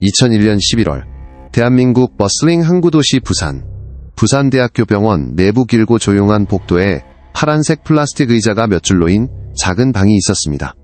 2001년 11월 대한민국 버슬링 항구도시 부산 부산대학교 병원 내부 길고 조용한 복도에 파란색 플라스틱 의자가 몇 줄 놓인 작은 방이 있었습니다.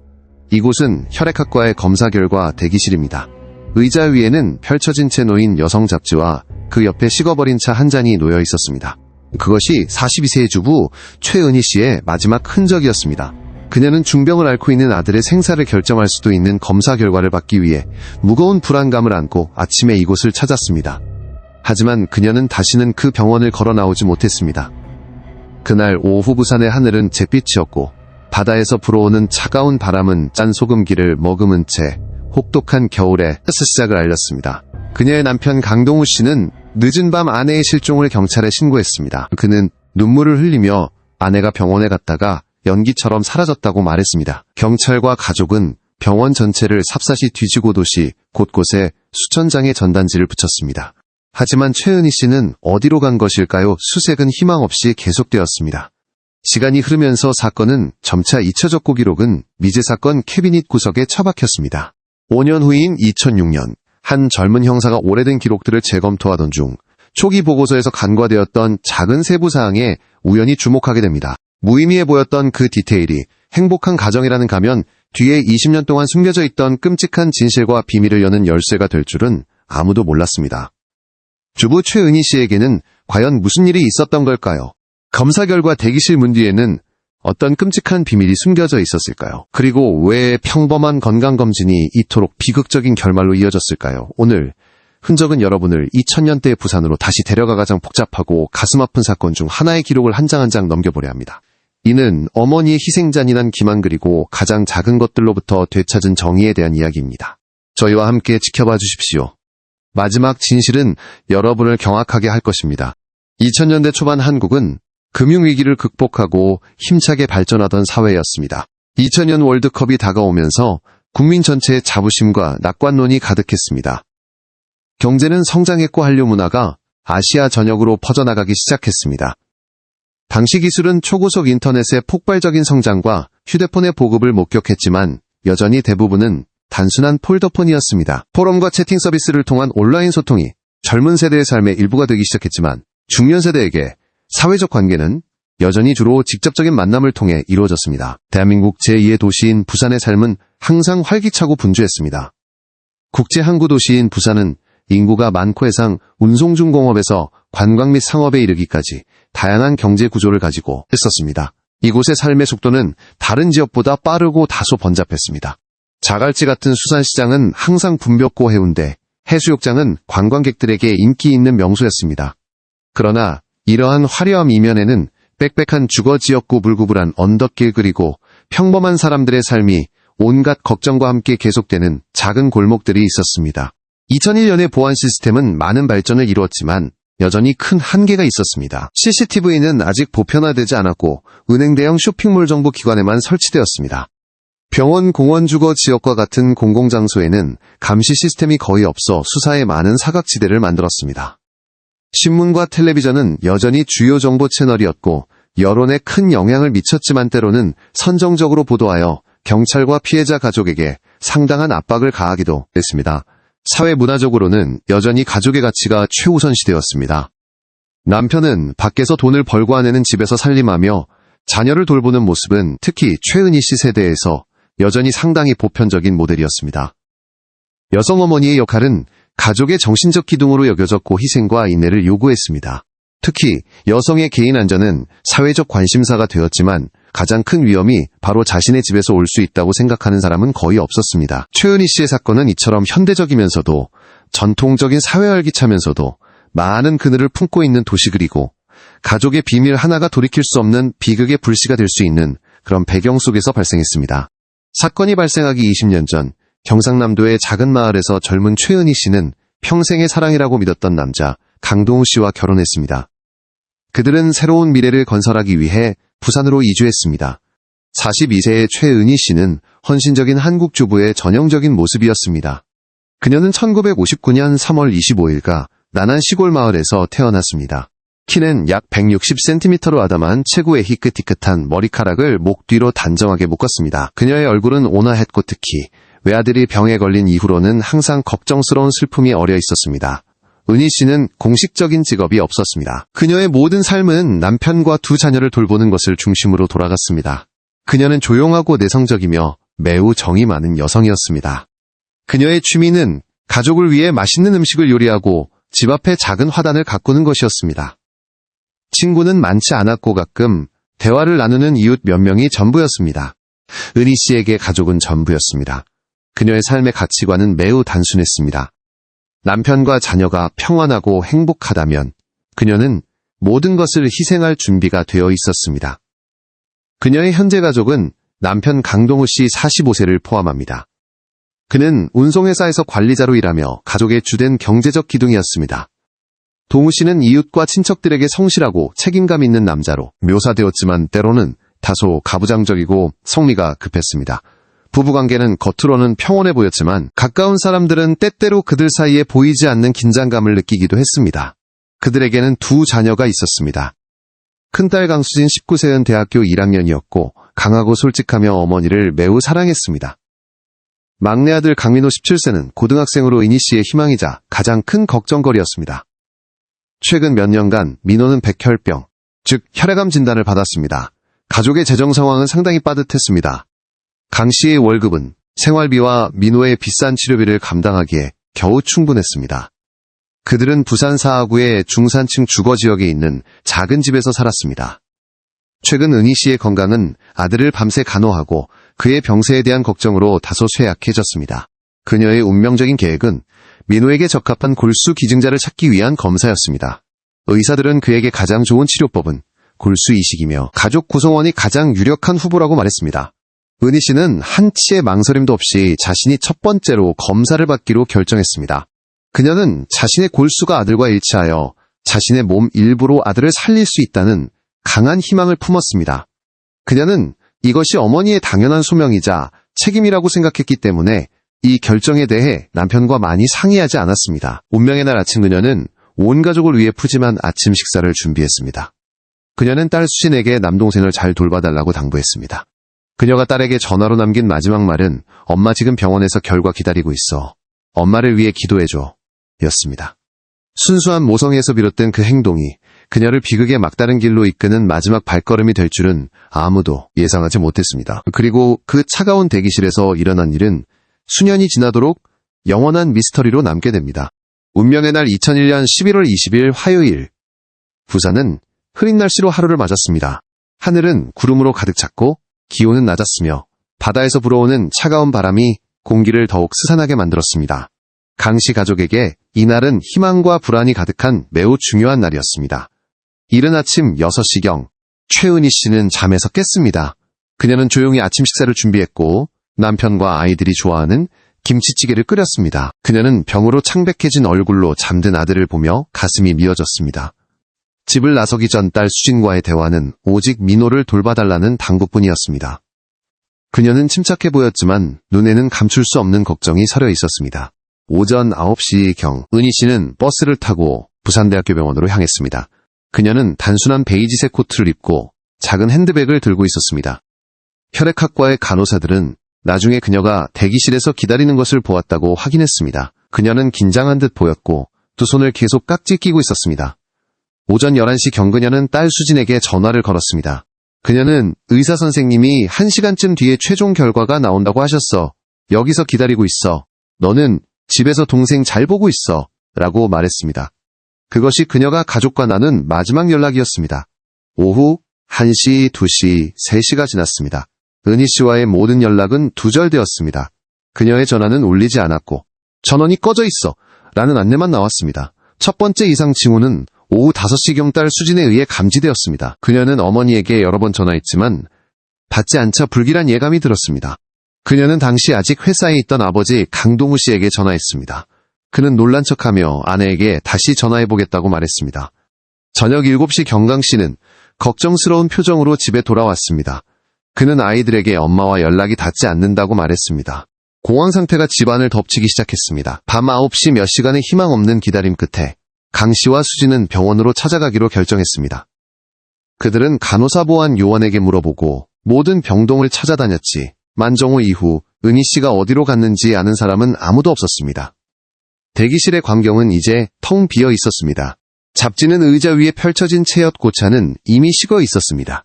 이곳은 혈액학과의 검사 결과 대기실입니다. 의자 위에는 펼쳐진 채 놓인 여성 잡지와 그 옆에 식어버린 차 한 잔이 놓여 있었습니다. 그것이 42세의 주부 최은희 씨의 마지막 흔적이었습니다. 그녀는 중병을 앓고 있는 아들의 생사를 결정할 수도 있는 검사 결과를 받기 위해 무거운 불안감을 안고 아침에 이곳을 찾았습니다. 하지만 그녀는 다시는 그 병원을 걸어 나오지 못했습니다. 그날 오후 부산의 하늘은 잿빛이었고 바다에서 불어오는 차가운 바람은 짠 소금기를 머금은 채 혹독한 겨울의 시작을 알렸습니다. 그녀의 남편 강동우 씨는 늦은 밤 아내의 실종을 경찰에 신고했습니다. 그는 눈물을 흘리며 아내가 병원에 갔다가 연기처럼 사라졌다고 말했습니다. 경찰과 가족은 병원 전체를 삽사시 뒤지고 도시 곳곳에 수천 장의 전단지를 붙였습니다. 하지만 최은희 씨는 어디로 간 것일까요? 수색은 희망 없이 계속되었습니다. 시간이 흐르면서 사건은 점차 잊혀졌고 기록은 미제 사건 캐비닛 구석에 처박혔습니다. 5년 후인 2006년 한 젊은 형사가 오래된 기록들을 재검토하던 중 초기 보고서에서 간과되었던 작은 세부 사항에 우연히 주목하게 됩니다. 무의미해 보였던 그 디테일이 행복한 가정이라는 가면 뒤에 20년 동안 숨겨져 있던 끔찍한 진실과 비밀을 여는 열쇠가 될 줄은 아무도 몰랐습니다. 주부 최은희 씨에게는 과연 무슨 일이 있었던 걸까요? 검사 결과 대기실 문 뒤에는 어떤 끔찍한 비밀이 숨겨져 있었을까요? 그리고 왜 평범한 건강검진이 이토록 비극적인 결말로 이어졌을까요? 오늘 흔적은 여러분을 2000년대의 부산으로 다시 데려가 가장 복잡하고 가슴 아픈 사건 중 하나의 기록을 한 장 한 장 넘겨보려 합니다. 이는 어머니의 희생잔인한 기만 그리고 가장 작은 것들로부터 되찾은 정의에 대한 이야기입니다. 저희와 함께 지켜봐 주십시오. 마지막 진실은 여러분을 경악하게 할 것입니다. 2000년대 초반 한국은 금융위기를 극복하고 힘차게 발전하던 사회였습니다. 2000년 월드컵이 다가오면서 국민 전체의 자부심과 낙관론이 가득했습니다. 경제는 성장했고 한류 문화가 아시아 전역으로 퍼져나가기 시작했습니다. 당시 기술은 초고속 인터넷의 폭발적인 성장과 휴대폰의 보급을 목격했지만 여전히 대부분은 단순한 폴더폰이었습니다. 포럼과 채팅 서비스를 통한 온라인 소통이 젊은 세대의 삶의 일부가 되기 시작했지만 중년 세대에게 사회적 관계는 여전히 주로 직접적인 만남을 통해 이루어졌습니다. 대한민국 제2의 도시인 부산의 삶은 항상 활기차고 분주했습니다. 국제항구도시인 부산은 인구가 많고 해상 운송중공업에서 관광 및 상업에 이르기까지 다양한 경제 구조를 가지고 있었습니다. 이곳의 삶의 속도는 다른 지역보다 빠르고 다소 번잡했습니다. 자갈치 같은 수산시장은 항상 붐볐고 해운대, 해수욕장은 관광객들에게 인기 있는 명소였습니다. 그러나 이러한 화려함 이면에는 빽빽한 주거지역구 물구불한 언덕길 그리고 평범한 사람들의 삶이 온갖 걱정과 함께 계속되는 작은 골목들이 있었습니다. 2001년의 보안 시스템은 많은 발전을 이루었지만 여전히 큰 한계가 있었습니다. CCTV는 아직 보편화되지 않았고 은행 대형 쇼핑몰 정보 기관에만 설치되었습니다. 병원, 공원, 주거 지역과 같은 공공장소에는 감시 시스템이 거의 없어 수사에 많은 사각지대를 만들었습니다. 신문과 텔레비전은 여전히 주요 정보 채널이었고 여론에 큰 영향을 미쳤지만 때로는 선정적으로 보도하여 경찰과 피해자 가족에게 상당한 압박을 가하기도 했습니다. 사회 문화적으로는 여전히 가족의 가치가 최우선시되었습니다. 남편은 밖에서 돈을 벌고 아내는 집에서 살림하며 자녀를 돌보는 모습은 특히 최은희 씨 세대에서 여전히 상당히 보편적인 모델이었습니다. 여성 어머니의 역할은 가족의 정신적 기둥으로 여겨졌고 희생과 인내를 요구했습니다. 특히 여성의 개인 안전은 사회적 관심사가 되었지만 가장 큰 위험이 바로 자신의 집에서 올 수 있다고 생각하는 사람은 거의 없었습니다. 최은희 씨의 사건은 이처럼 현대적이면서도 전통적인 사회 활기차면서도 많은 그늘을 품고 있는 도시 그리고 가족의 비밀 하나가 돌이킬 수 없는 비극의 불씨가 될 수 있는 그런 배경 속에서 발생했습니다. 사건이 발생하기 20년 전 경상남도의 작은 마을에서 젊은 최은희 씨는 평생의 사랑이라고 믿었던 남자 강동우 씨와 결혼했습니다. 그들은 새로운 미래를 건설하기 위해 부산으로 이주했습니다. 42세의 최은희 씨는 헌신적인 한국 주부의 전형적인 모습이었습니다. 그녀는 1959년 3월 25일가 난한 시골 마을에서 태어났습니다. 키는 약 160cm로 아담한 체구의 희끗희끗한 머리카락을 목 뒤로 단정하게 묶었습니다. 그녀의 얼굴은 온화했고 특히 외아들이 병에 걸린 이후로는 항상 걱정스러운 슬픔이 어려 있었습니다. 은희 씨는 공식적인 직업이 없었습니다. 그녀의 모든 삶은 남편과 두 자녀를 돌보는 것을 중심으로 돌아갔습니다. 그녀는 조용하고 내성적이며 매우 정이 많은 여성이었습니다. 그녀의 취미는 가족을 위해 맛있는 음식을 요리하고 집 앞에 작은 화단을 가꾸는 것이었습니다. 친구는 많지 않았고 가끔 대화를 나누는 이웃 몇 명이 전부였습니다. 은희 씨에게 가족은 전부였습니다. 그녀의 삶의 가치관은 매우 단순했습니다. 남편과 자녀가 평안하고 행복하다면 그녀는 모든 것을 희생할 준비가 되어 있었습니다. 그녀의 현재 가족은 남편 강동우 씨 45세를 포함합니다. 그는 운송회사에서 관리자로 일하며 가족의 주된 경제적 기둥이었습니다. 동우 씨는 이웃과 친척들에게 성실하고 책임감 있는 남자로 묘사되었지만 때로는 다소 가부장적이고 성미가 급했습니다. 부부관계는 겉으로는 평온해 보였지만 가까운 사람들은 때때로 그들 사이에 보이지 않는 긴장감을 느끼기도 했습니다. 그들에게는 두 자녀가 있었습니다. 큰딸 강수진 19세는 대학교 1학년이었고 강하고 솔직하며 어머니를 매우 사랑했습니다. 막내 아들 강민호 17세는 고등학생으로 은희 씨의 희망이자 가장 큰 걱정거리였습니다. 최근 몇 년간 민호는 백혈병, 즉 혈액암 진단을 받았습니다. 가족의 재정 상황은 상당히 빠듯했습니다. 강 씨의 월급은 생활비와 민호의 비싼 치료비를 감당하기에 겨우 충분했습니다. 그들은 부산 사하구의 중산층 주거지역에 있는 작은 집에서 살았습니다. 최근 은희 씨의 건강은 아들을 밤새 간호하고 그의 병세에 대한 걱정으로 다소 쇠약해졌습니다. 그녀의 운명적인 계획은 민호에게 적합한 골수 기증자를 찾기 위한 검사였습니다. 의사들은 그에게 가장 좋은 치료법은 골수 이식이며 가족 구성원이 가장 유력한 후보라고 말했습니다. 은희 씨는 한치의 망설임도 없이 자신이 첫 번째로 검사를 받기로 결정했습니다. 그녀는 자신의 골수가 아들과 일치하여 자신의 몸 일부로 아들을 살릴 수 있다는 강한 희망을 품었습니다. 그녀는 이것이 어머니의 당연한 소명이자 책임이라고 생각했기 때문에 이 결정에 대해 남편과 많이 상의하지 않았습니다. 운명의 날 아침 그녀는 온 가족을 위해 푸짐한 아침 식사를 준비했습니다. 그녀는 딸 수진에게 남동생을 잘 돌봐달라고 당부했습니다. 그녀가 딸에게 전화로 남긴 마지막 말은 엄마 지금 병원에서 결과 기다리고 있어. 엄마를 위해 기도해줘. 였습니다. 순수한 모성애에서 비롯된 그 행동이 그녀를 비극의 막다른 길로 이끄는 마지막 발걸음이 될 줄은 아무도 예상하지 못했습니다. 그리고 그 차가운 대기실에서 일어난 일은 수년이 지나도록 영원한 미스터리로 남게 됩니다. 운명의 날 2001년 11월 20일 화요일, 부산은 흐린 날씨로 하루를 맞았습니다. 하늘은 구름으로 가득 찼고 기온은 낮았으며 바다에서 불어오는 차가운 바람이 공기를 더욱 스산하게 만들었습니다. 강씨 가족에게 이날은 희망과 불안이 가득한 매우 중요한 날이었습니다. 이른 아침 6시경, 최은희 씨는 잠에서 깼습니다. 그녀는 조용히 아침 식사를 준비했고 남편과 아이들이 좋아하는 김치찌개를 끓였습니다. 그녀는 병으로 창백해진 얼굴로 잠든 아들을 보며 가슴이 미어졌습니다. 집을 나서기 전 딸 수진과의 대화는 오직 민호를 돌봐달라는 당부뿐이었습니다. 그녀는 침착해 보였지만 눈에는 감출 수 없는 걱정이 서려 있었습니다. 오전 9시경 은희 씨는 버스를 타고 부산대학교 병원으로 향했습니다. 그녀는 단순한 베이지색 코트를 입고 작은 핸드백을 들고 있었습니다. 혈액학과의 간호사들은 나중에 그녀가 대기실에서 기다리는 것을 보았다고 확인했습니다. 그녀는 긴장한 듯 보였고 두 손을 계속 깍지 끼고 있었습니다. 오전 11시경 그녀는 딸 수진에게 전화를 걸었습니다. 그녀는 의사 선생님이 1시간쯤 뒤에 최종 결과가 나온다고 하셨어. 여기서 기다리고 있어. 너는 집에서 동생 잘 보고 있어. 라고 말했습니다. 그것이 그녀가 가족과 나눈 마지막 연락이었습니다. 오후 1시, 2시, 3시가 지났습니다. 은희 씨와의 모든 연락은 두절되었습니다. 그녀의 전화는 울리지 않았고 전원이 꺼져 있어 라는 안내만 나왔습니다. 첫 번째 이상 징후는 오후 5시경 딸 수진에 의해 감지되었습니다. 그녀는 어머니에게 여러 번 전화했지만 받지 않자 불길한 예감이 들었습니다. 그녀는 당시 아직 회사에 있던 아버지 강동우 씨에게 전화했습니다. 그는 놀란 척하며 아내에게 다시 전화해보겠다고 말했습니다. 저녁 7시 경강 씨는 걱정스러운 표정으로 집에 돌아왔습니다. 그는 아이들에게 엄마와 연락이 닿지 않는다고 말했습니다. 공황 상태가 집안을 덮치기 시작했습니다. 밤 9시 몇 시간의 희망 없는 기다림 끝에 강 씨와 수진은 병원으로 찾아가기로 결정했습니다. 그들은 간호사 보안 요원에게 물어보고 모든 병동을 찾아다녔지 만정호 이후 은희 씨가 어디로 갔는지 아는 사람은 아무도 없었습니다. 대기실의 광경은 이제 텅 비어 있었습니다. 잡지는 의자 위에 펼쳐진 채엿 고차는 이미 식어 있었습니다.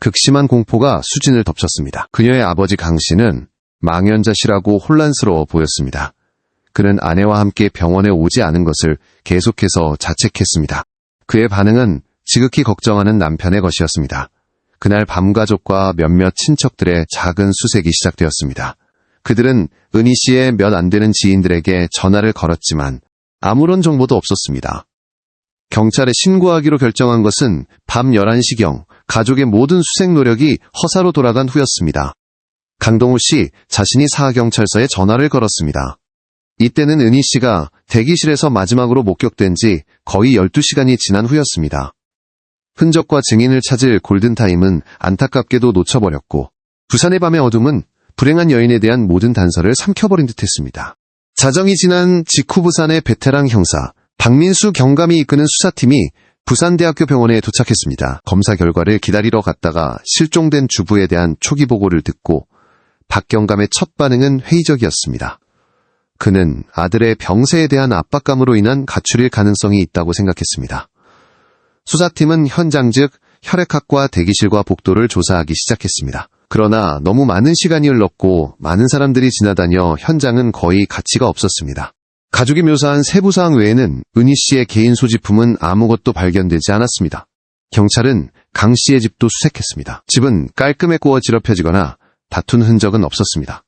극심한 공포가 수진을 덮쳤습니다. 그녀의 아버지 강 씨는 망연자실하고 혼란스러워 보였습니다. 그는 아내와 함께 병원에 오지 않은 것을 계속해서 자책했습니다. 그의 반응은 지극히 걱정하는 남편의 것이었습니다. 그날 밤 가족과 몇몇 친척들의 작은 수색이 시작되었습니다. 그들은 은희 씨의 몇 안 되는 지인들에게 전화를 걸었지만 아무런 정보도 없었습니다. 경찰에 신고하기로 결정한 것은 밤 11시경 가족의 모든 수색 노력이 허사로 돌아간 후였습니다. 강동우 씨 자신이 사경찰서에 전화를 걸었습니다. 이때는 은희 씨가 대기실에서 마지막으로 목격된 지 거의 12시간이 지난 후였습니다. 흔적과 증인을 찾을 골든타임은 안타깝게도 놓쳐버렸고 부산의 밤의 어둠은 불행한 여인에 대한 모든 단서를 삼켜버린 듯했습니다. 자정이 지난 직후 부산의 베테랑 형사 박민수 경감이 이끄는 수사팀이 부산대학교 병원에 도착했습니다. 검사 결과를 기다리러 갔다가 실종된 주부에 대한 초기 보고를 듣고 박 경감의 첫 반응은 회의적이었습니다. 그는 아들의 병세에 대한 압박감으로 인한 가출일 가능성이 있다고 생각했습니다. 수사팀은 현장 즉 혈액학과 대기실과 복도를 조사하기 시작했습니다. 그러나 너무 많은 시간이 흘렀고 많은 사람들이 지나다녀 현장은 거의 가치가 없었습니다. 가족이 묘사한 세부사항 외에는 은희 씨의 개인 소지품은 아무것도 발견되지 않았습니다. 경찰은 강 씨의 집도 수색했습니다. 집은 깔끔해 구워 지럽혀지거나 다툰 흔적은 없었습니다.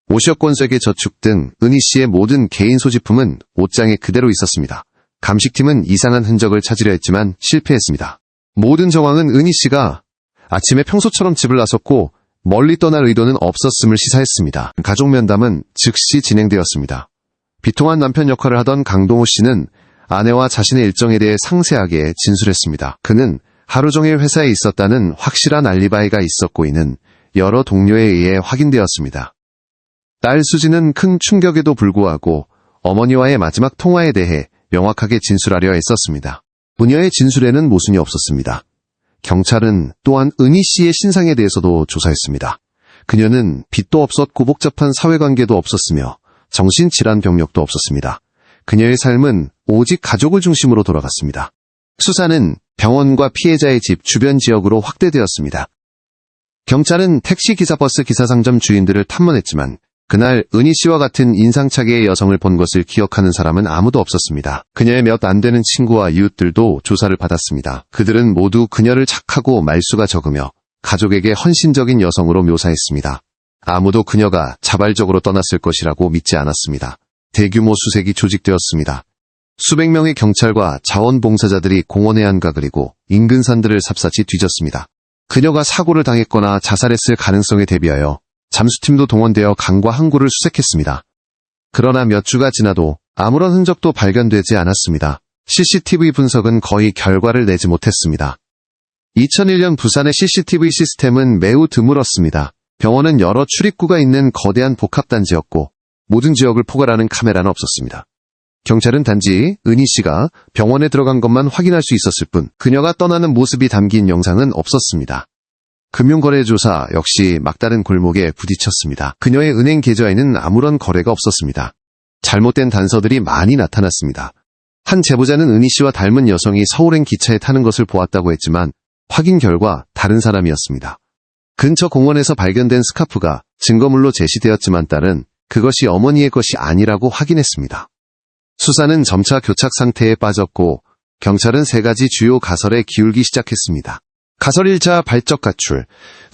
오시어권색의 저축 등 은희 씨의 모든 개인 소지품은 옷장에 그대로 있었습니다. 감식팀은 이상한 흔적을 찾으려 했지만 실패했습니다. 모든 정황은 은희 씨가 아침에 평소처럼 집을 나섰고 멀리 떠날 의도는 없었음을 시사했습니다. 가족 면담은 즉시 진행되었습니다. 비통한 남편 역할을 하던 강동우 씨는 아내와 자신의 일정에 대해 상세하게 진술했습니다. 그는 하루 종일 회사에 있었다는 확실한 알리바이가 있었고 이는 여러 동료에 의해 확인되었습니다. 딸 수지는 큰 충격에도 불구하고 어머니와의 마지막 통화에 대해 명확하게 진술하려 애썼습니다. 부녀의 진술에는 모순이 없었습니다. 경찰은 또한 은희 씨의 신상에 대해서도 조사했습니다. 그녀는 빚도 없었고 복잡한 사회관계도 없었으며 정신질환 병력도 없었습니다. 그녀의 삶은 오직 가족을 중심으로 돌아갔습니다. 수사는 병원과 피해자의 집 주변 지역으로 확대되었습니다. 경찰은 택시 기사 버스 기사 상점 주인들을 탐문했지만 그날 은희 씨와 같은 인상착의의 여성을 본 것을 기억하는 사람은 아무도 없었습니다. 그녀의 몇 안 되는 친구와 이웃들도 조사를 받았습니다. 그들은 모두 그녀를 착하고 말수가 적으며 가족에게 헌신적인 여성으로 묘사했습니다. 아무도 그녀가 자발적으로 떠났을 것이라고 믿지 않았습니다. 대규모 수색이 조직되었습니다. 수백 명의 경찰과 자원봉사자들이 공원의 안가 그리고 인근 산들을 삽사치 뒤졌습니다. 그녀가 사고를 당했거나 자살했을 가능성에 대비하여 잠수팀도 동원되어 강과 항구를 수색했습니다. 그러나 몇 주가 지나도 아무런 흔적도 발견되지 않았습니다. CCTV 분석은 거의 결과를 내지 못했습니다. 2001년 부산의 CCTV 시스템은 매우 드물었습니다. 병원은 여러 출입구가 있는 거대한 복합단지였고 모든 지역을 포괄하는 카메라는 없었습니다. 경찰은 단지 은희 씨가 병원에 들어간 것만 확인할 수 있었을 뿐 그녀가 떠나는 모습이 담긴 영상은 없었습니다. 금융거래조사 역시 막다른 골목에 부딪혔습니다. 그녀의 은행 계좌에는 아무런 거래가 없었습니다. 잘못된 단서들이 많이 나타났습니다. 한 제보자는 은희 씨와 닮은 여성이 서울행 기차에 타는 것을 보았다고 했지만 확인 결과 다른 사람이었습니다. 근처 공원에서 발견된 스카프가 증거물로 제시되었지만 딸은 그것이 어머니의 것이 아니라고 확인했습니다. 수사는 점차 교착 상태에 빠졌고 경찰은 세 가지 주요 가설에 기울기 시작했습니다. 가설 1차 발적 가출.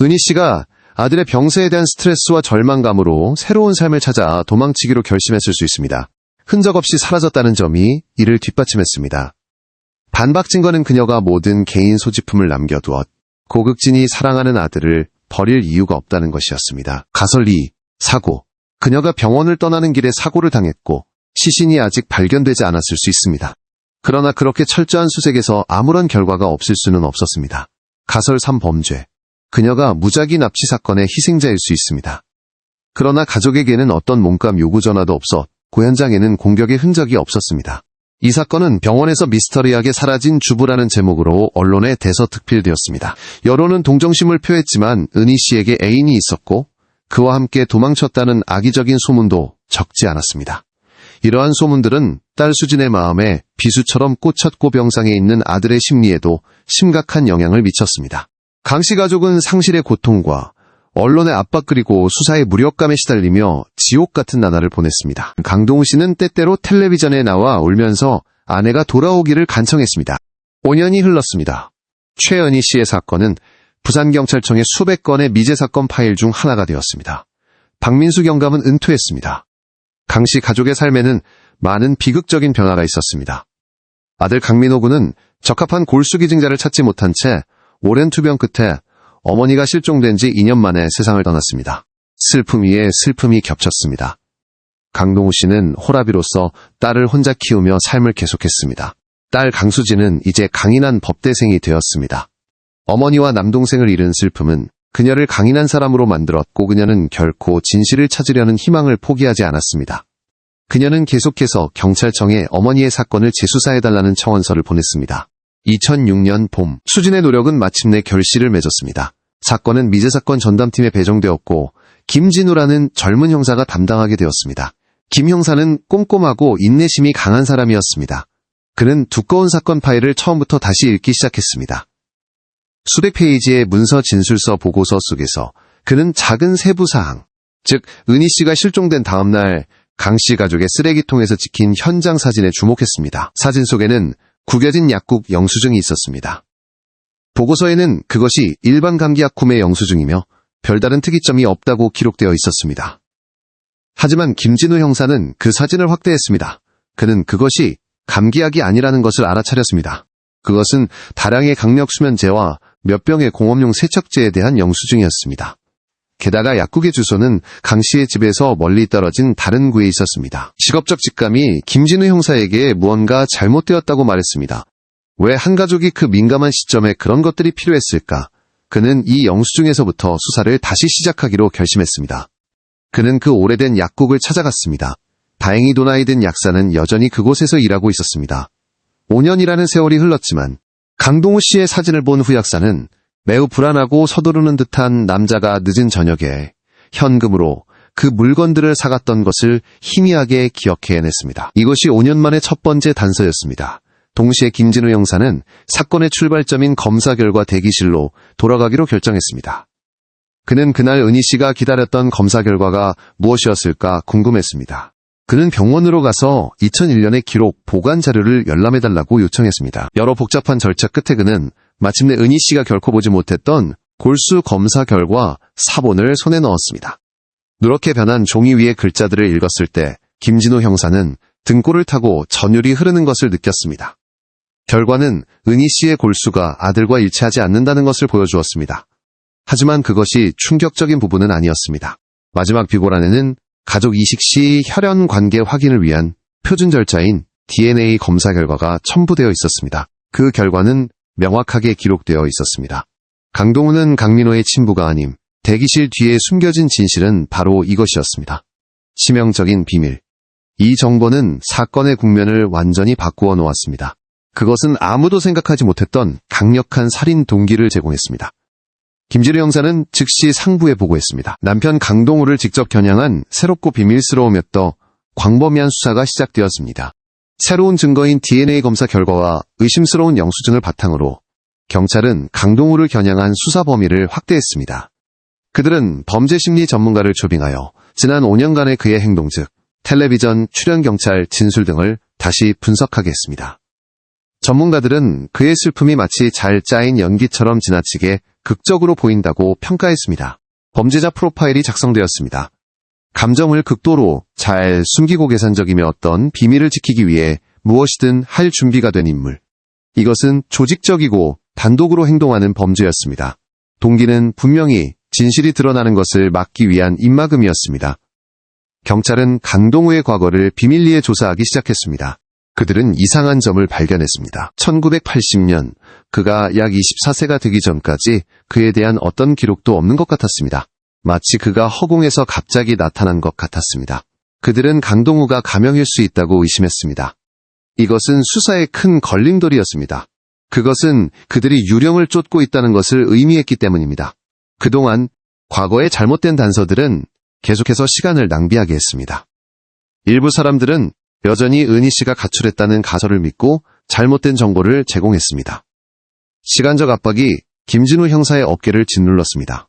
은희 씨가 아들의 병세에 대한 스트레스와 절망감으로 새로운 삶을 찾아 도망치기로 결심했을 수 있습니다. 흔적 없이 사라졌다는 점이 이를 뒷받침했습니다. 반박 증거는 그녀가 모든 개인 소지품을 남겨두었 고극진이 사랑하는 아들을 버릴 이유가 없다는 것이었습니다. 가설 2. 사고. 그녀가 병원을 떠나는 길에 사고를 당했고 시신이 아직 발견되지 않았을 수 있습니다. 그러나 그렇게 철저한 수색에서 아무런 결과가 없을 수는 없었습니다. 가설 3. 범죄. 그녀가 무작위 납치 사건의 희생자일 수 있습니다. 그러나 가족에게는 어떤 몸값 요구 전화도 없어 고현장에는 공격의 흔적이 없었습니다. 이 사건은 병원에서 미스터리하게 사라진 주부라는 제목으로 언론에 대서특필되었습니다. 여론은 동정심을 표했지만 은희 씨에게 애인이 있었고 그와 함께 도망쳤다는 악의적인 소문도 적지 않았습니다. 이러한 소문들은 딸 수진의 마음에 비수처럼 꽂혔고 병상에 있는 아들의 심리에도 심각한 영향을 미쳤습니다. 강씨 가족은 상실의 고통과 언론의 압박 그리고 수사의 무력감에 시달리며 지옥 같은 나날을 보냈습니다. 강동우 씨는 때때로 텔레비전에 나와 울면서 아내가 돌아오기를 간청했습니다. 5년이 흘렀습니다. 최은희 씨의 사건은 부산경찰청의 수백 건의 미제 사건 파일 중 하나가 되었습니다. 박민수 경감은 은퇴했습니다. 강 씨 가족의 삶에는 많은 비극적인 변화가 있었습니다. 아들 강민호 군은 적합한 골수 기증자를 찾지 못한 채 오랜 투병 끝에 어머니가 실종된 지 2년 만에 세상을 떠났습니다. 슬픔 위에 슬픔이 겹쳤습니다. 강동우 씨는 호라비로서 딸을 혼자 키우며 삶을 계속했습니다. 딸 강수진은 이제 강인한 법대생이 되었습니다. 어머니와 남동생을 잃은 슬픔은 그녀를 강인한 사람으로 만들었고 그녀는 결코 진실을 찾으려는 희망을 포기하지 않았습니다. 그녀는 계속해서 경찰청에 어머니의 사건을 재수사해달라는 청원서를 보냈습니다. 2006년 봄, 수진의 노력은 마침내 결실을 맺었습니다. 사건은 미제사건 전담팀에 배정되었고 김진우라는 젊은 형사가 담당하게 되었습니다. 김 형사는 꼼꼼하고 인내심이 강한 사람이었습니다. 그는 두꺼운 사건 파일을 처음부터 다시 읽기 시작했습니다. 수백 페이지의 문서 진술서 보고서 속에서 그는 작은 세부 사항, 즉 은희 씨가 실종된 다음 날 강 씨 가족의 쓰레기통에서 찍힌 현장 사진에 주목했습니다. 사진 속에는 구겨진 약국 영수증이 있었습니다. 보고서에는 그것이 일반 감기약 구매 영수증이며 별다른 특이점이 없다고 기록되어 있었습니다. 하지만 김진우 형사는 그 사진을 확대했습니다. 그는 그것이 감기약이 아니라는 것을 알아차렸습니다. 그것은 다량의 강력수면제와 몇 병의 공업용 세척제에 대한 영수증이었습니다. 게다가 약국의 주소는 강 씨의 집에서 멀리 떨어진 다른 구에 있었습니다. 직업적 직감이 김진우 형사에게 무언가 잘못되었다고 말했습니다. 왜 한 가족이 그 민감한 시점에 그런 것들이 필요했을까? 그는 이 영수증에서부터 수사를 다시 시작하기로 결심했습니다. 그는 그 오래된 약국을 찾아갔습니다. 다행히 나이 든 약사는 여전히 그곳에서 일하고 있었습니다. 5년이라는 세월이 흘렀지만 강동우 씨의 사진을 본 후 약사는 매우 불안하고 서두르는 듯한 남자가 늦은 저녁에 현금으로 그 물건들을 사갔던 것을 희미하게 기억해냈습니다. 이것이 5년 만의 첫 번째 단서였습니다. 동시에 김진우 형사는 사건의 출발점인 검사 결과 대기실로 돌아가기로 결정했습니다. 그는 그날 은희 씨가 기다렸던 검사 결과가 무엇이었을까 궁금했습니다. 그는 병원으로 가서 2001년의 기록 보관 자료를 열람해달라고 요청했습니다. 여러 복잡한 절차 끝에 그는 마침내 은희 씨가 결코 보지 못했던 골수 검사 결과 사본을 손에 넣었습니다. 누렇게 변한 종이 위의 글자들을 읽었을 때 김진우 형사는 등골을 타고 전율이 흐르는 것을 느꼈습니다. 결과는 은희 씨의 골수가 아들과 일치하지 않는다는 것을 보여주었습니다. 하지만 그것이 충격적인 부분은 아니었습니다. 마지막 비고란에는 가족 이식 시 혈연 관계 확인을 위한 표준 절차인 DNA 검사 결과가 첨부되어 있었습니다. 그 결과는 명확하게 기록되어 있었습니다. 강동우는 강민호의 친부가 아님 대기실 뒤에 숨겨진 진실은 바로 이것이었습니다. 치명적인 비밀. 이 정보는 사건의 국면을 완전히 바꾸어 놓았습니다. 그것은 아무도 생각하지 못했던 강력한 살인 동기를 제공했습니다. 김진우 형사는 즉시 상부에 보고했습니다. 남편 강동우를 직접 겨냥한 새롭고 비밀스러우며또 광범위한 수사가 시작되었습니다. 새로운 증거인 DNA 검사 결과와 의심스러운 영수증을 바탕으로 경찰은 강동우를 겨냥한 수사 범위를 확대했습니다. 그들은 범죄심리 전문가를 초빙하여 지난 5년간의 그의 행동 즉 텔레비전, 출연 경찰, 진술 등을 다시 분석하게 했습니다. 전문가들은 그의 슬픔이 마치 잘 짜인 연기처럼 지나치게 극적으로 보인다고 평가했습니다. 범죄자 프로파일이 작성되었습니다. 감정을 극도로 잘 숨기고 계산적이며 어떤 비밀을 지키기 위해 무엇이든 할 준비가 된 인물. 이것은 조직적이고 단독으로 행동하는 범죄였습니다. 동기는 분명히 진실이 드러나는 것을 막기 위한 입막음이었습니다. 경찰은 강동우의 과거를 비밀리에 조사하기 시작했습니다. 그들은 이상한 점을 발견했습니다. 1980년 그가 약 24세가 되기 전까지 그에 대한 어떤 기록도 없는 것 같았습니다. 마치 그가 허공에서 갑자기 나타난 것 같았습니다. 그들은 강동우가 가명일 수 있다고 의심했습니다. 이것은 수사의 큰 걸림돌이었습니다. 그것은 그들이 유령을 쫓고 있다는 것을 의미했기 때문입니다. 그동안 과거의 잘못된 단서들은 계속해서 시간을 낭비하게 했습니다. 일부 사람들은 여전히 은희 씨가 가출했다는 가설을 믿고 잘못된 정보를 제공했습니다. 시간적 압박이 김진우 형사의 어깨를 짓눌렀습니다.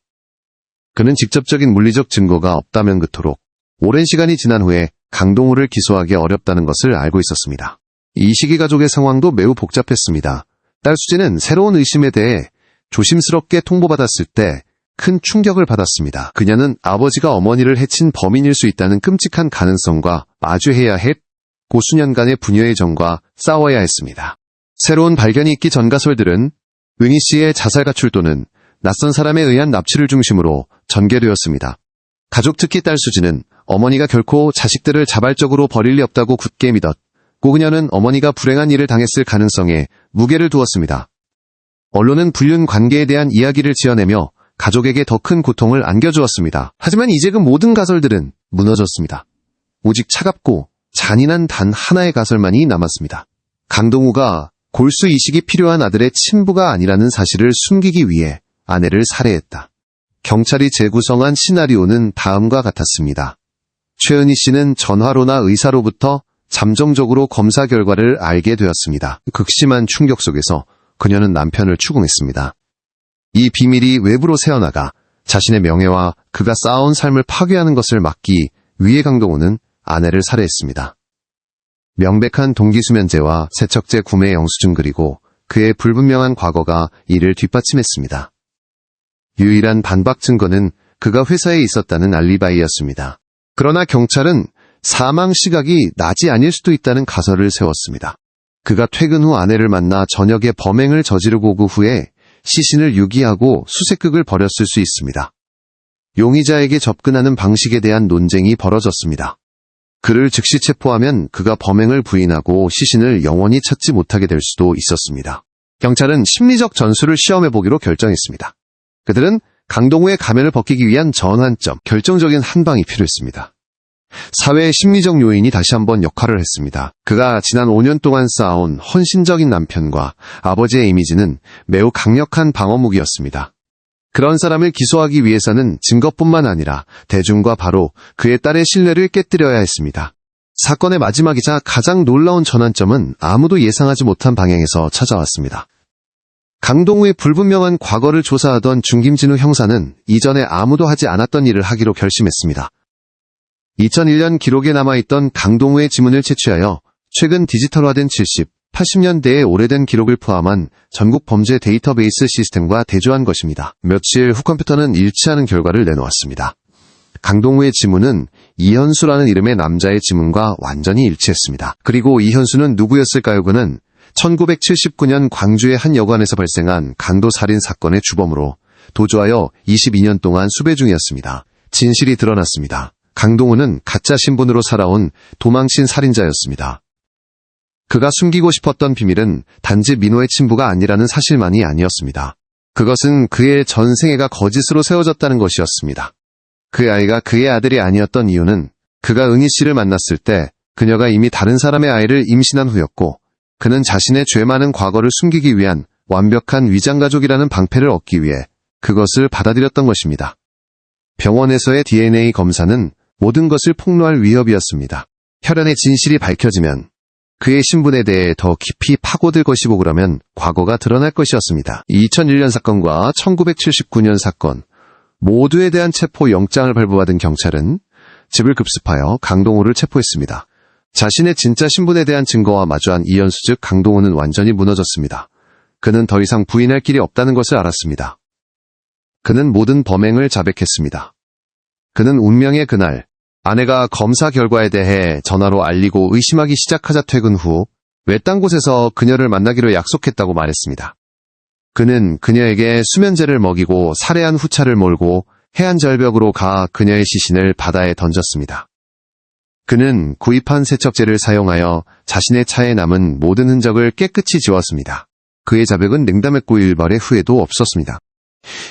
그는 직접적인 물리적 증거가 없다면 그토록 오랜 시간이 지난 후에 강동우를 기소하기 어렵다는 것을 알고 있었습니다. 이시기 가족의 상황도 매우 복잡했습니다. 딸 수지는 새로운 의심에 대해 조심스럽게 통보받았을 때 큰 충격을 받았습니다. 그녀는 아버지가 어머니를 해친 범인일 수 있다는 끔찍한 가능성과 마주해야 했고 수년간의 부녀의 정과 싸워야 했습니다. 새로운 발견이 있기 전 가설들은 은희 씨의 자살 가출 또는 낯선 사람에 의한 납치를 중심으로 전개되었습니다. 가족 특히 딸 수지는 어머니가 결코 자식들을 자발적으로 버릴 리 없다고 굳게 믿었고 그녀는 어머니가 불행한 일을 당했을 가능성에 무게를 두었습니다. 언론은 불륜 관계에 대한 이야기를 지어내며 가족에게 더 큰 고통을 안겨주었습니다. 하지만 이제 그 모든 가설들은 무너졌습니다. 오직 차갑고 잔인한 단 하나의 가설만이 남았습니다. 강동우가 골수 이식이 필요한 아들의 친부가 아니라는 사실을 숨기기 위해 아내를 살해했다. 경찰이 재구성한 시나리오는 다음과 같았습니다. 최은희 씨는 전화로나 의사로부터 잠정적으로 검사 결과를 알게 되었습니다. 극심한 충격 속에서 그녀는 남편을 추궁했습니다. 이 비밀이 외부로 새어나가 자신의 명예와 그가 쌓아온 삶을 파괴하는 것을 막기 위해 강동우는 아내를 살해했습니다. 명백한 동기수면제와 세척제 구매 영수증 그리고 그의 불분명한 과거가 이를 뒷받침했습니다. 유일한 반박 증거는 그가 회사에 있었다는 알리바이였습니다. 그러나 경찰은 사망 시각이 낮이 아닐 수도 있다는 가설을 세웠습니다. 그가 퇴근 후 아내를 만나 저녁에 범행을 저지르고 그 후에 시신을 유기하고 수색극을 벌였을 수 있습니다. 용의자에게 접근하는 방식에 대한 논쟁이 벌어졌습니다. 그를 즉시 체포하면 그가 범행을 부인하고 시신을 영원히 찾지 못하게 될 수도 있었습니다. 경찰은 심리적 전술을 시험해보기로 결정했습니다. 그들은 강동우의 가면을 벗기기 위한 전환점, 결정적인 한 방이 필요했습니다. 사회의 심리적 요인이 다시 한번 역할을 했습니다. 그가 지난 5년 동안 쌓아온 헌신적인 남편과 아버지의 이미지는 매우 강력한 방어무기였습니다. 그런 사람을 기소하기 위해서는 증거뿐만 아니라 대중과 바로 그의 딸의 신뢰를 깨뜨려야 했습니다. 사건의 마지막이자 가장 놀라운 전환점은 아무도 예상하지 못한 방향에서 찾아왔습니다. 강동우의 불분명한 과거를 조사하던 중김진우 형사는 이전에 아무도 하지 않았던 일을 하기로 결심했습니다. 2001년 기록에 남아있던 강동우의 지문을 채취하여 최근 디지털화된 70, 80년대의 오래된 기록을 포함한 전국 범죄 데이터베이스 시스템과 대조한 것입니다. 며칠 후 컴퓨터는 일치하는 결과를 내놓았습니다. 강동우의 지문은 이현수라는 이름의 남자의 지문과 완전히 일치했습니다. 그리고 이현수는 누구였을까요? 그는 1979년 광주의 한 여관에서 발생한 강도 살인 사건의 주범으로 도주하여 22년 동안 수배 중이었습니다. 진실이 드러났습니다. 강동우는 가짜 신분으로 살아온 도망친 살인자였습니다. 그가 숨기고 싶었던 비밀은 단지 민호의 친부가 아니라는 사실만이 아니었습니다. 그것은 그의 전생애가 거짓으로 세워졌다는 것이었습니다. 그 아이가 그의 아들이 아니었던 이유는 그가 은희 씨를 만났을 때 그녀가 이미 다른 사람의 아이를 임신한 후였고 그는 자신의 죄 많은 과거를 숨기기 위한 완벽한 위장가족이라는 방패를 얻기 위해 그것을 받아들였던 것입니다. 병원에서의 DNA 검사는 모든 것을 폭로할 위협이었습니다. 혈연의 진실이 밝혀지면 그의 신분에 대해 더 깊이 파고들 것이고 그러면 과거가 드러날 것이었습니다. 2001년 사건과 1979년 사건 모두에 대한 체포 영장을 발부받은 경찰은 집을 급습하여 강동우를 체포했습니다. 자신의 진짜 신분에 대한 증거와 마주한 이현수 즉 강동우는 완전히 무너졌습니다. 그는 더 이상 부인할 길이 없다는 것을 알았습니다. 그는 모든 범행을 자백했습니다. 그는 운명의 그날 아내가 검사 결과에 대해 전화로 알리고 의심하기 시작하자 퇴근 후 외딴 곳에서 그녀를 만나기로 약속했다고 말했습니다. 그는 그녀에게 수면제를 먹이고 살해한 후 차를 몰고 해안 절벽으로 가 그녀의 시신을 바다에 던졌습니다. 그는 구입한 세척제를 사용하여 자신의 차에 남은 모든 흔적을 깨끗이 지웠습니다. 그의 자백은 냉담했고 일발의 후회도 없었습니다.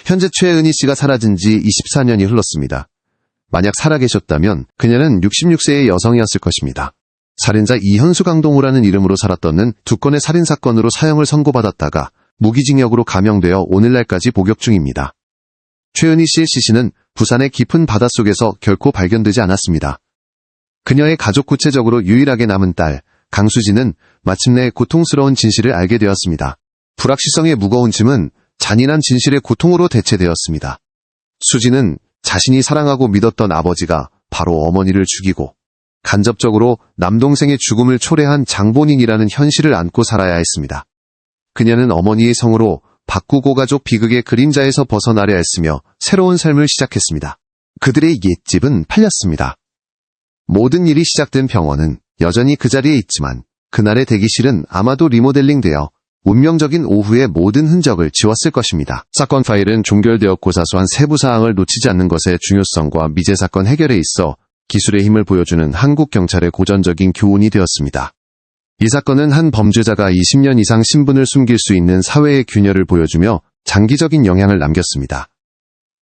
현재 최은희 씨가 사라진 지 24년이 흘렀습니다. 만약 살아계셨다면 그녀는 66세의 여성이었을 것입니다. 살인자 이현수 강동우라는 이름으로 살았던 두 건의 살인사건으로 사형을 선고받았다가 무기징역으로 감형되어 오늘날까지 복역 중입니다. 최은희 씨의 시신은 부산의 깊은 바닷속에서 결코 발견되지 않았습니다. 그녀의 가족 구체적으로 유일하게 남은 딸 강수진은 마침내 고통스러운 진실을 알게 되었습니다. 불확실성의 무거운 짐은 잔인한 진실의 고통으로 대체되었습니다. 수진은 자신이 사랑하고 믿었던 아버지가 바로 어머니를 죽이고 간접적으로 남동생의 죽음을 초래한 장본인이라는 현실을 안고 살아야 했습니다. 그녀는 어머니의 성으로 바꾸고 가족 비극의 그림자에서 벗어나려 했으며 새로운 삶을 시작했습니다. 그들의 옛집은 팔렸습니다. 모든 일이 시작된 병원은 여전히 그 자리에 있지만 그날의 대기실은 아마도 리모델링되어 운명적인 오후의 모든 흔적을 지웠을 것입니다. 사건 파일은 종결되었고 사소한 세부 사항을 놓치지 않는 것의 중요성과 미제 사건 해결에 있어 기술의 힘을 보여주는 한국 경찰의 고전적인 교훈이 되었습니다. 이 사건은 한 범죄자가 20년 이상 신분을 숨길 수 있는 사회의 균열을 보여주며 장기적인 영향을 남겼습니다.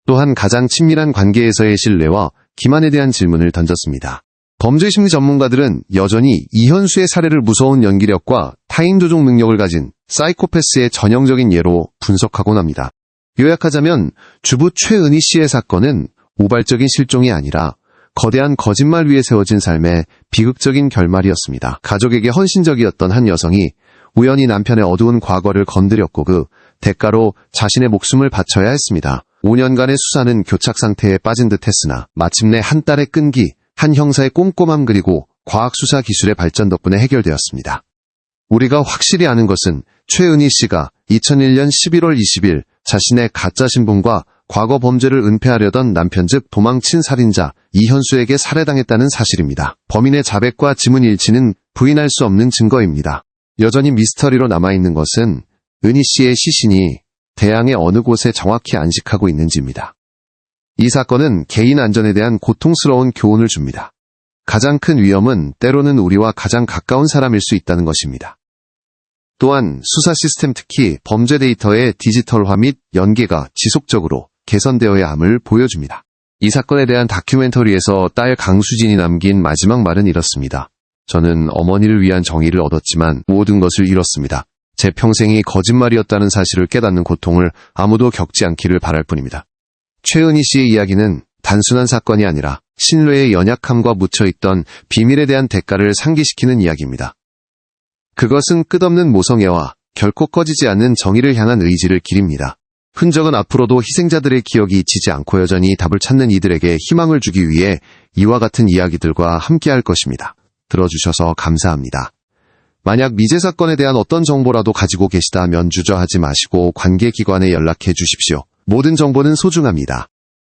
또한 가장 친밀한 관계에서의 신뢰와 기만에 대한 질문을 던졌습니다. 범죄심리 전문가들은 여전히 이현수의 사례를 무서운 연기력과 타인 조종 능력을 가진 사이코패스의 전형적인 예로 분석하곤 합니다. 요약하자면 주부 최은희 씨의 사건은 우발적인 실종이 아니라 거대한 거짓말 위에 세워진 삶의 비극적인 결말이었습니다. 가족에게 헌신적이었던 한 여성이 우연히 남편의 어두운 과거를 건드렸고 그 대가로 자신의 목숨을 바쳐야 했습니다. 5년간의 수사는 교착 상태에 빠진 듯 했으나 마침내 한 딸의 끈기, 한 형사의 꼼꼼함 그리고 과학수사 기술의 발전 덕분에 해결되었습니다. 우리가 확실히 아는 것은 최은희 씨가 2001년 11월 20일 자신의 가짜 신분과 과거 범죄를 은폐하려던 남편 즉 도망친 살인자 이현수에게 살해당했다는 사실입니다. 범인의 자백과 지문 일치는 부인할 수 없는 증거입니다. 여전히 미스터리로 남아있는 것은 은희 씨의 시신이 대양의 어느 곳에 정확히 안식하고 있는지입니다. 이 사건은 개인 안전에 대한 고통스러운 교훈을 줍니다. 가장 큰 위험은 때로는 우리와 가장 가까운 사람일 수 있다는 것입니다. 또한 수사 시스템 특히 범죄 데이터의 디지털화 및 연계가 지속적으로 개선되어야 함을 보여줍니다. 이 사건에 대한 다큐멘터리에서 딸 강수진이 남긴 마지막 말은 이렇습니다. 저는 어머니를 위한 정의를 얻었지만 모든 것을 잃었습니다. 제 평생이 거짓말이었다는 사실을 깨닫는 고통을 아무도 겪지 않기를 바랄 뿐입니다. 최은희 씨의 이야기는 단순한 사건이 아니라 신뢰의 연약함과 묻혀있던 비밀에 대한 대가를 상기시키는 이야기입니다. 그것은 끝없는 모성애와 결코 꺼지지 않는 정의를 향한 의지를 기립니다. 흔적은 앞으로도 희생자들의 기억이 잊히지 않고 여전히 답을 찾는 이들에게 희망을 주기 위해 이와 같은 이야기들과 함께할 것입니다. 들어주셔서 감사합니다. 만약 미제 사건에 대한 어떤 정보라도 가지고 계시다면 주저하지 마시고 관계기관에 연락해 주십시오. 모든 정보는 소중합니다.